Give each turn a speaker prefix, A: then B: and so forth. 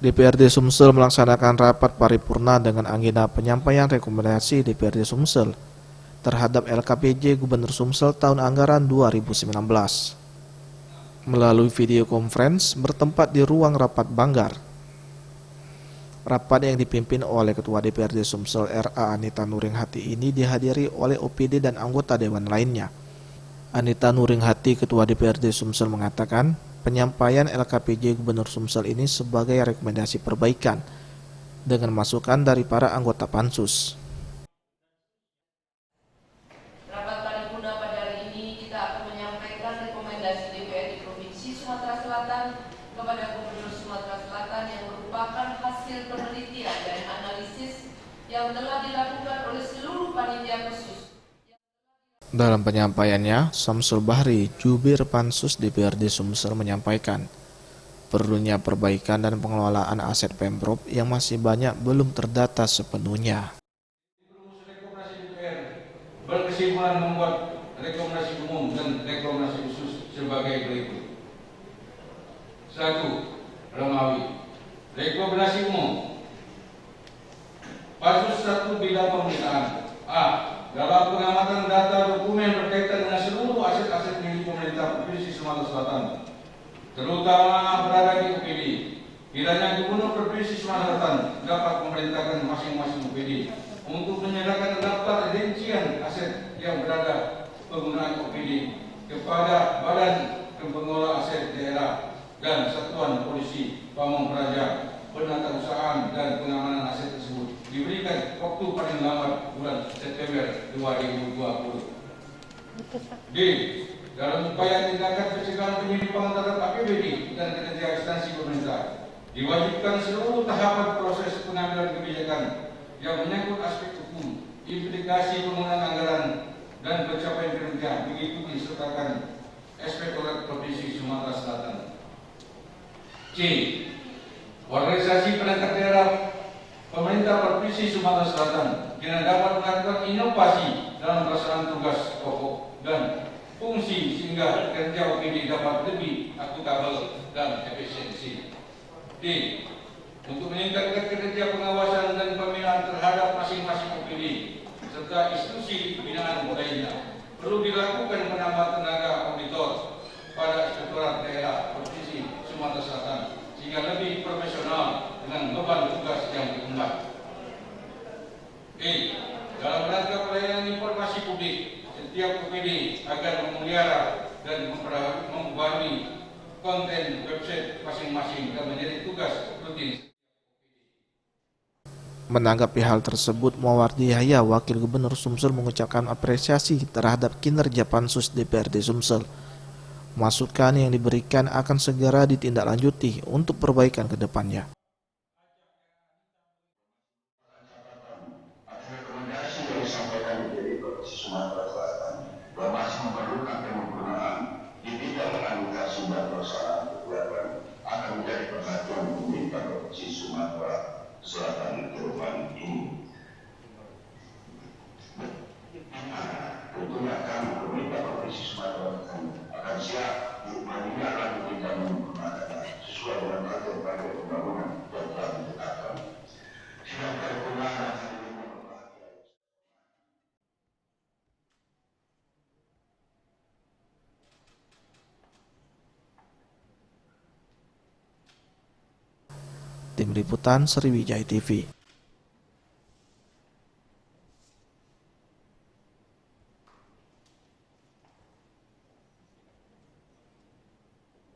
A: DPRD Sumsel melaksanakan rapat paripurna dengan agenda penyampaian rekomendasi DPRD Sumsel terhadap LKPJ Gubernur Sumsel tahun anggaran 2019. Melalui video conference bertempat di ruang rapat Banggar. Rapat yang dipimpin oleh Ketua DPRD Sumsel RA Anita Nuringhati ini dihadiri oleh OPD dan anggota dewan lainnya. Anita Nuringhati, Ketua DPRD Sumsel, mengatakan penyampaian LKPJ Gubernur Sumsel ini sebagai rekomendasi perbaikan dengan masukan dari para anggota Pansus.
B: Rapat paripurna pada hari ini kita akan menyampaikan rekomendasi DPRD Provinsi Sumatera Selatan kepada Gubernur Sumatera Selatan yang merupakan hasil penelitian dan analisis yang telah dilakukan oleh seluruh panitia khusus.
A: Dalam penyampaiannya, Samsul Bahri, Jubir Pansus DPRD Sumsel, menyampaikan perlunya perbaikan dan pengelolaan aset Pemprov yang masih banyak belum terdata sepenuhnya.
C: Rekomendasi DPR berkesimpulan membuat rekomendasi umum dan rekomendasi khusus sebagai berikut. 1. Romawi. Rekomendasi umum. Pasal 1 bidang pembinaan. A. Dalam pengamatan data dokumen berkaitan dengan seluruh aset-aset milik pemerintah Provinsi Sumatera Selatan, terutama berada di OPD, kiranya Gubernur Provinsi Sumatera Selatan dapat memerintahkan masing-masing OPD untuk menyerahkan daftar rincian aset yang berada penggunaan OPD kepada Badan Pengelola Aset Daerah dan Satuan Polisi Pamong Praja. Penatausahaan dan pengamanan aset tersebut diberikan waktu paling lambat bulan September 2020. D. Dalam upaya tindakan pencegahan penyimpangan terhadap APBD dan kinerja instansi pemerintah, diwajibkan seluruh tahapan proses pengambilan kebijakan yang menyangkut aspek hukum, implikasi penggunaan anggaran dan pencapaian kinerja begitu disertakan Inspektorat Provinsi Sumatera Selatan. C. Organisasi perangkat daerah pemerintah Provinsi Sumatera Selatan kena dapat melakukan inovasi dalam pelaksanaan tugas pokok dan fungsi sehingga kerja OPD dapat lebih akuntabel dan efisiensi. D. Untuk meningkatkan kinerja pengawasan dan pembinaan terhadap masing-masing OPD serta institusi pembinaan lainnya, perlu dilakukan penambahan tenaga auditor pada Inspektorat Daerah Provinsi Sumatera Selatan sehingga lebih profesional dengan beban tugas yang diemban. E. Dalam rangka pelayanan informasi publik, setiap OPD agar memelihara dan memperbarui konten website masing-masing dan menjadi tugas rutin.
A: Menanggapi hal tersebut, Mawardi Yahya, Wakil Gubernur Sumsel, mengucapkan apresiasi terhadap kinerja Pansus DPRD Sumsel. Masukan yang diberikan akan segera ditindaklanjuti untuk perbaikan ke depannya.
D: Rekomendasi yang disampaikan dari Provinsi Sumatera Selatan bahwa masih memerlukan penyempurnaan di bidang alokasi dan pelaksanaan kegiatan akan menjadi perhatian pemerintah Provinsi Sumatera Selatan ke depan ini. Tentunya kami pemerintah Provinsi Sumatera Selatan akan siap menindaklanjuti dan menyempurnakan sesuai dengan target-target pembangunan yang telah ditetapkan. Sidang paripurna
A: Tim Liputan Sriwijaya TV.